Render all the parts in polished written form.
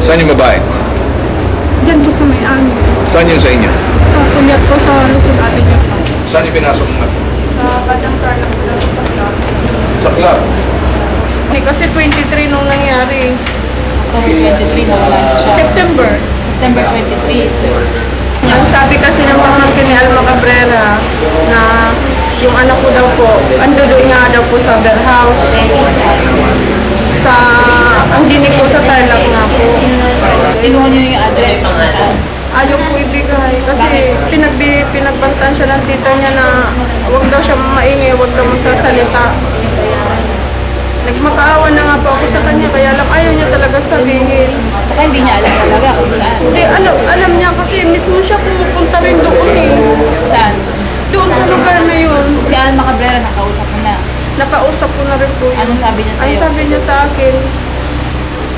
Saan yung babae? Diyan po sa may amin. Saan yun sa inyo? Sa kunyat po sa Luzon Avenue po. Saan yung pinasok mo? Sa Badang Tarlac po lang po sa Sa club. kasi 23 nung nangyari. 23 na wala na siya. September. September 23. Ang sabi kasi ng pamangkin ni Alma Cabrera na yung anak ko daw po, ando doon nga daw po sa warehouse. Ang dinig ko sa Tarlac nga po. Kinuha niyo yung address na saan? Ayaw po ibigay kasi pinagbantan siya ng tita niya na huwag daw siya maingay, huwag daw magsasalita. Nagmakaawa na nga po ako sa kanya kaya lang ayaw niya talaga sabihin. Baka hindi niya alam talaga kung saan. Hindi, alam niya kasi mismo siya pumupunta rin doon eh. Saan? Doon sa lugar na yun. Si Alma Cabrera, nakausap mo na. Nakausap ko na rin po yun. Anong sabi niya sa'yo? Ang sabi niya sa akin,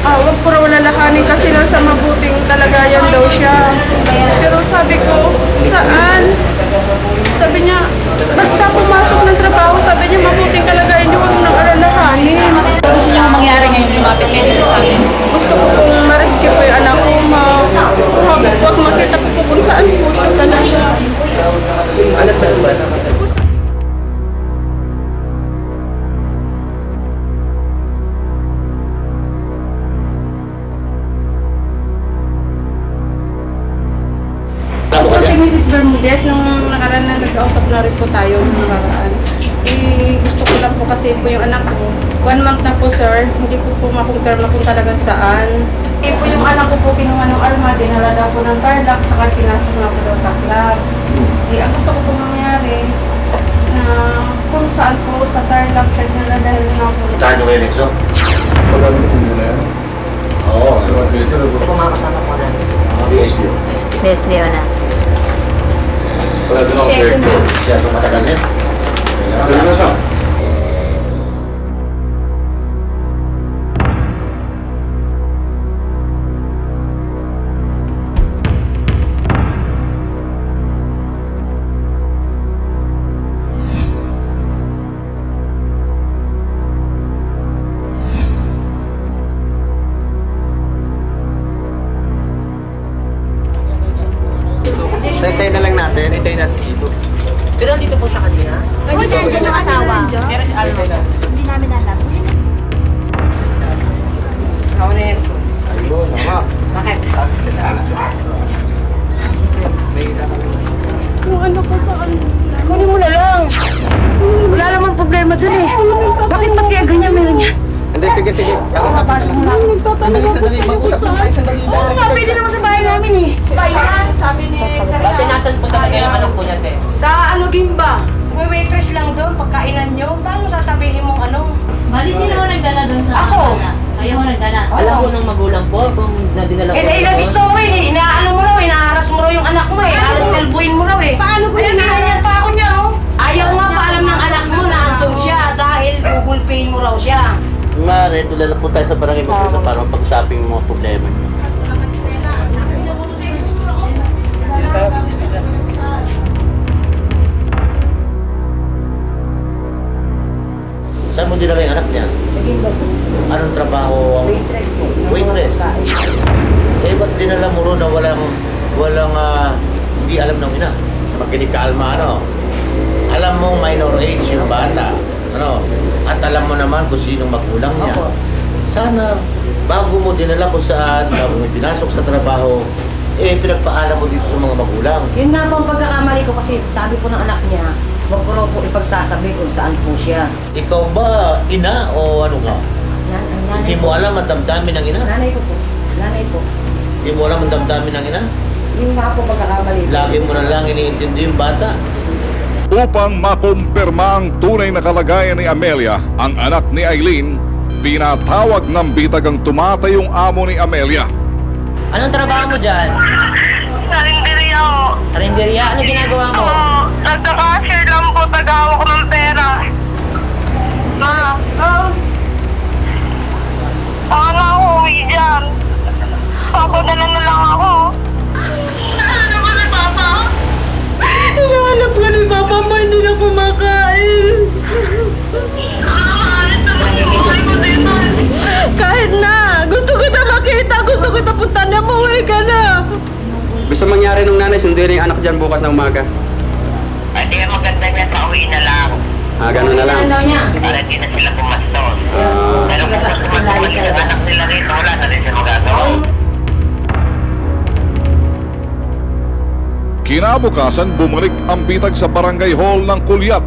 huwag po raw lalahanin kasi nasa mabuting kalagayan daw siya. Pero sabi ko, saan? Sabi niya, basta pumasok ng trabaho, sabi niya mabuting kalagayan niyo, huwag mo nang alalahanin. Ano gusto niyo mangyari ngayon lumapit kayo dito sa amin? Gusto ko pong ma-rescue po yung anak ko, mahabit po at makita ko po kung saan po siya talaga. Alam ba ba? Ako si Mrs. Bermudez, nung nakaraan na nag-ausap na rin po tayo nung nakaraan. Gusto ko lang po kasi po yung anak ko. 1 month na po sir, hindi ko po makumpirma kung talagang saan. Po yung anak ko po kinuha ng Alma, dinala daw po ng Tarlac, saka pinasok na po daw sa club. Ang gusto ko po mangyari na kung saan po sa Tarlac siya dinala dahil na po. Saan yung Enexo? Pagkano mo muna yan? Oo. Kumakasama ko na. BSDO. Best day na. Wala din ako sir. Siya itong matagal niya. Wala na. Tentay na lang natin. Tentay natin dito. Pero dito po sa kanina? Hindi nandiyan yung asawa. Pero si Alma na. Hindi namin alam. Ako na Nelson. Ayun, nama. Bakit? Yung anak ko saan? Kunin mo na lang. Wala naman problema dun eh. Bakit pati ganyan meron yan? Hindi, sige, sige. Kakasapasok mo lang. Sandali, sandali. Mag-usap mo tayo, sandali lang. Oo nga, pwede naman sa bahay namin eh. Bayan, sabi ni Dati nasan po talaga yung anak po niya, te? Sa ano Gimba? Waitress lang doon, pagkainan nyo. Paano sasabihin mong ano? Bali, sino mo nagdala doon sa Ako. anak? Kayo mo nagdala? Alam mo ng magulang po kung nadinala po. Ilang story eh. Inaano mo raw, inaharas mo raw yung anak mo eh. Halos kalbuin mo raw eh. Paano ko Ayun, yun? nakayan pa ako niya oh. Ayaw nga pa alam ng anak mo na andun siya dahil gugulpihin mo raw siya. Mare, tulala po tayo sa barangay mag-usap para mapag-usapin yung mga problema niyo. Saan mo dinala yung anak niya? Sa Gimba po. Anong trabaho ang... Waitress po. Waitress? Eh, ba't dinala mo ron na walang hindi alam ng ina? Makinig ka, Alma, ano? Alam mo, minor age yung bata. Ano? At alam mo naman kung sinong magulang niya. Opo. Sana, bago mo dinala ko saan, bago mo pinasok sa trabaho, pinagpaalam mo dito sa mga magulang. Yun nga po ang pagkakamali ko kasi sabi po ng anak niya, huwag ko raw po ipagsasabi kung saan po siya. Ikaw ba, ina o ano ka? Ang nanay Hindi mo alam ang damdamin ng ina? Nanay ko po. Nanay po. Hindi mo alam ang damdamin ng ina? Yun nga po pagkakamali ko. Lagi mo na lang iniintindi yung bata. Upang makumpirma ang tunay na kalagayan ni Amelia, ang anak ni Eileen, pinatawag ng bitagang tumatayong amo ni Amelia. Anong trabaho mo dyan? Karinderya ako. Karinderya? Ano ginagawa mo? Nagka-cashier lang po, tagawa ko ng pera. Paano ako uwi dyan? Papadala na lang ako. Hinahanap ka ni Papa? Hinahanap ka ni Papa mo, hindi na kumakain. Kahit na, gusto kita makita, gusto kita Gusto mangyari nung nanay, sunduin yung anak dyan bukas ng umaga. Hindi nga maganda niya, pauwi na lang. Ganun na lang. daw niya? Para hindi na sila pumastos. Pero kung Sila gusto lagi magpapalik ang anak nila rito, wala na rin siya magagawa. Kinabukasan, bumalik ang bitag sa barangay hall ng Kulyat.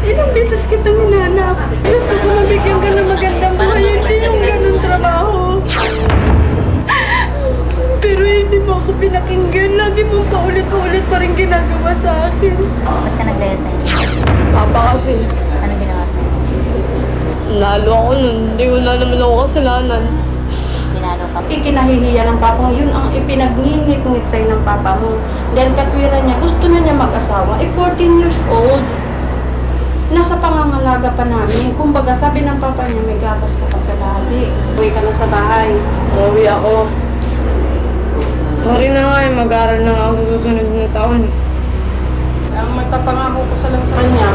Ilang beses kitang hinanap. Gusto ko mabigyan ka ng magandang buhay, hindi yung ganun trabaho. Pero hindi mo ako pinakinggan. Lagi mo paulit-ulit pa rin ginagawa sa akin. Ba't ka nagdaya sa'yo? Papa kasi, Anong ginawa sa'yo? nalo ako nun. Hindi ko na naman ako kasalanan. Ginalo ka? Ikinahihiya ng papa mo, yun ang ipinagningit-ngit sa'yo ng papa mo. Dahil katwiran niya, gusto na niya mag-asawa. 14 years old. Nasa pangangalaga pa namin. Kumbaga, sabi ng papa niya, may gatas ka pa sa labi. Uwi ka na sa bahay. Umuwi ako. Sorry na nga eh, mag-aaral na nga ako sa susunod na taon. Ang magpapangako ko sa lang sa kanya,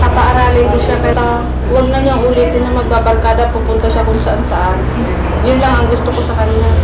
papaaralin ko siya, pero huwag na niyang ulitin na magbabarkada, pupunta siya kung saan-saan. Yun lang ang gusto ko sa kanya.